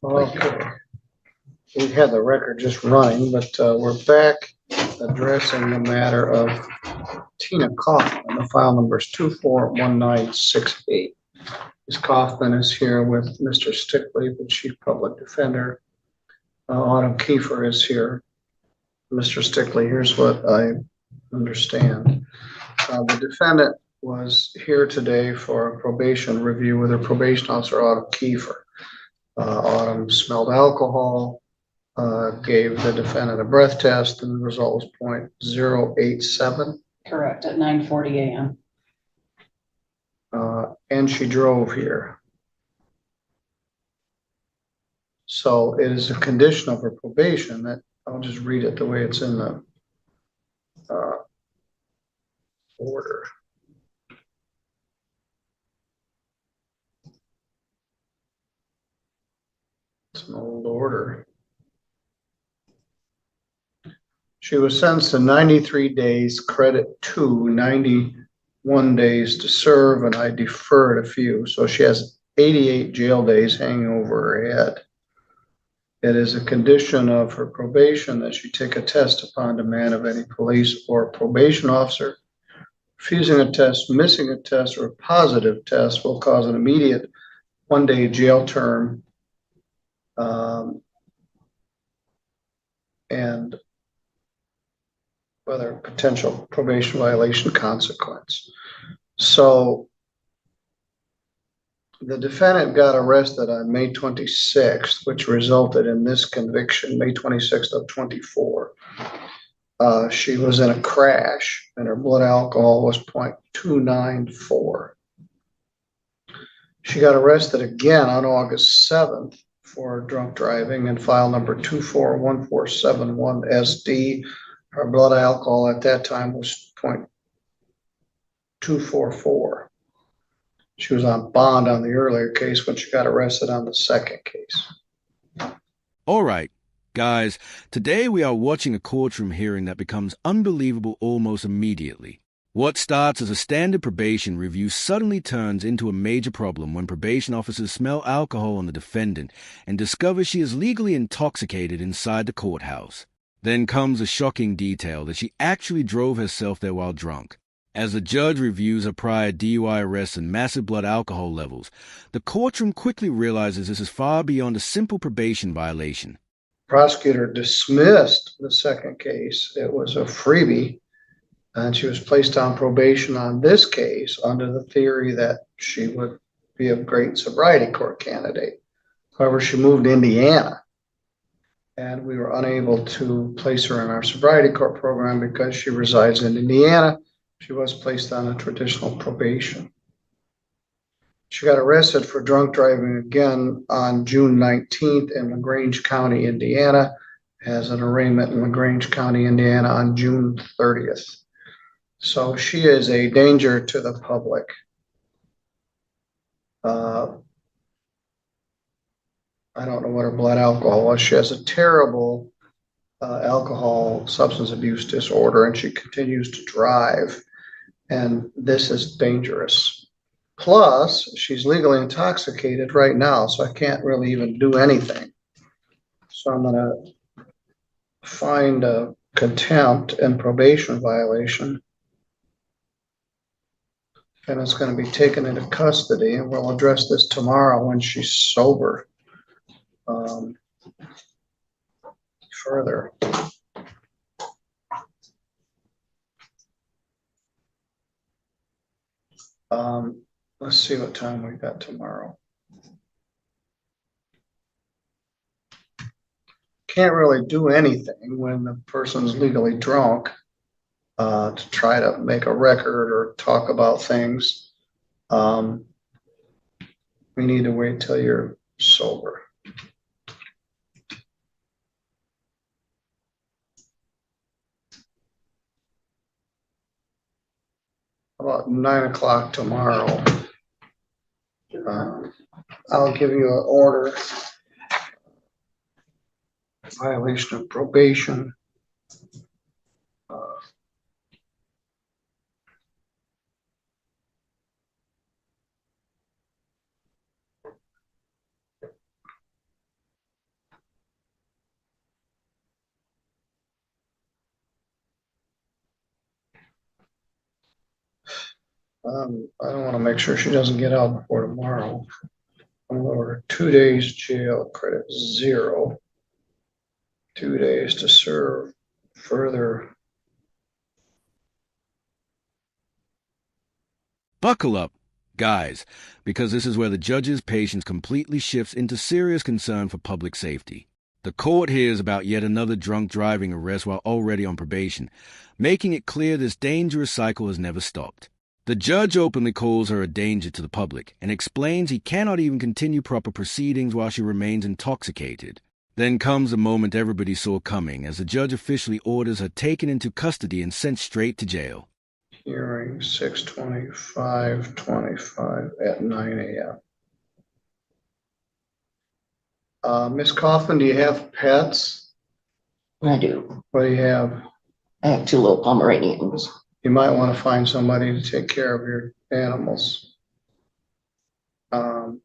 Okay, we had the record just running, but we're back addressing the matter of Tina Kaufman. The file number is 241968. Ms. Kaufman is here with Mr. Stickley, the Chief Public Defender. Autumn Kiefer is here. Mr. Stickley, here's what I understand. The defendant was here today for a probation review with her probation officer, Autumn Kiefer. Autumn smelled alcohol, gave the defendant a breath test, and the result was 0.087. Correct, at 9:40 a.m. And she drove here. So it is a condition of her probation that I'll just read it the way it's in the order. It's an old order. She was sentenced to 93 days, credit 2, 91 days to serve, and I deferred a few. So she has 88 jail days hanging over her head. It is a condition of her probation that she take a test upon demand of any police or probation officer. Refusing a test, missing a test, or a positive test will cause an immediate 1-day jail term and whether potential probation violation consequence. So the defendant got arrested on May 26th, which resulted in this conviction, May 26th of 24. She was in a crash and her blood alcohol was 0.294. She got arrested again on August 7th for drunk driving and file number 241471 SD. Her blood alcohol at that time was 0.244. She was on bond on the earlier case when she got arrested on the second case. All right, guys, today we are watching a courtroom hearing that becomes unbelievable almost immediately. What starts as a standard probation review suddenly turns into a major problem when probation officers smell alcohol on the defendant and discover she is legally intoxicated inside the courthouse. Then comes a shocking detail that she actually drove herself there while drunk. As the judge reviews her prior DUI arrests and massive blood alcohol levels, the courtroom quickly realizes this is far beyond a simple probation violation. Prosecutor dismissed the second case. It was a freebie, and she was placed on probation on this case under the theory that she would be a great sobriety court candidate. However, she moved to Indiana, and we were unable to place her in our sobriety court program because she resides in Indiana. She was placed on a traditional probation. She got arrested for drunk driving again on June 19th in LaGrange County, Indiana, has an arraignment in LaGrange County, Indiana on June 30th. So she is a danger to the public. I don't know what her blood alcohol was. She has a terrible alcohol substance abuse disorder, and she continues to drive. And this is dangerous. Plus, she's legally intoxicated right now, so I can't really even do anything. So I'm going to find a contempt and probation violation. And it's going to be taken into custody, and we'll address this tomorrow when she's sober. Further. Let's see what time we got tomorrow. Can't really do anything when the person's legally drunk to try to make a record or talk about things. We need to wait till you're sober. About 9 o'clock tomorrow. I'll give you an order. Violation of probation. I don't want to make sure she doesn't get out before tomorrow. I'm going to order 2 days jail, credit 0. 2 days to serve further. Buckle up, guys, because this is where the judge's patience completely shifts into serious concern for public safety. The court hears about yet another drunk driving arrest while already on probation, making it clear this dangerous cycle has never stopped. The judge openly calls her a danger to the public and explains he cannot even continue proper proceedings while she remains intoxicated. Then comes the moment everybody saw coming as the judge officially orders her taken into custody and sent straight to jail. Hearing 6/25/25 at 9 a.m. Ms. Kaufman, do you have pets? I do. What do you have? I have 2 little Pomeranians. You might want to find somebody to take care of your animals. All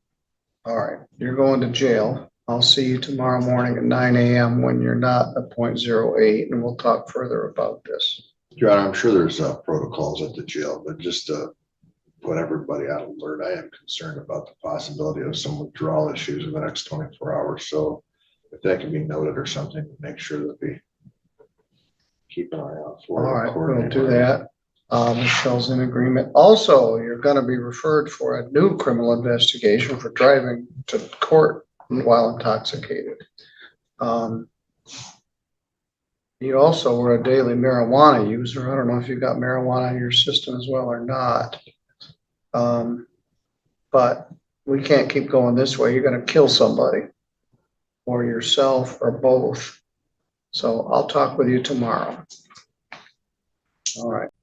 right, you're going to jail. I'll see you tomorrow morning at 9 a.m. when you're not at .08, and we'll talk further about this. Your Honor, I'm sure there's protocols at the jail, but just to put everybody on alert, I am concerned about the possibility of some withdrawal issues in the next 24 hours. So if that can be noted or something, make sure that we keep an eye out for. All right, we'll do that. Michelle's in agreement. Also, you're going to be referred for a new criminal investigation for driving to court while intoxicated. You also were a daily marijuana user. I don't know if you've got marijuana in your system as well or not. But we can't keep going this way. You're going to kill somebody or yourself or both. So I'll talk with you tomorrow.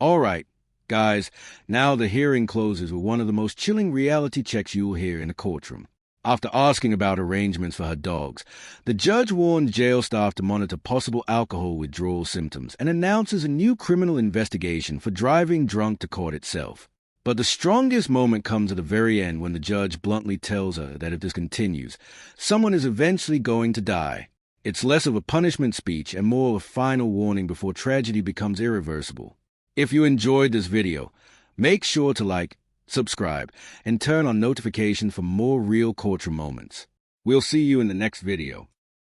All right, guys, now the hearing closes with one of the most chilling reality checks you will hear in a courtroom. After asking about arrangements for her dogs, the judge warns jail staff to monitor possible alcohol withdrawal symptoms and announces a new criminal investigation for driving drunk to court itself. But the strongest moment comes at the very end when the judge bluntly tells her that if this continues, someone is eventually going to die. It's less of a punishment speech and more of a final warning before tragedy becomes irreversible. If you enjoyed this video, make sure to like, subscribe, and turn on notifications for more real courtroom moments. We'll see you in the next video.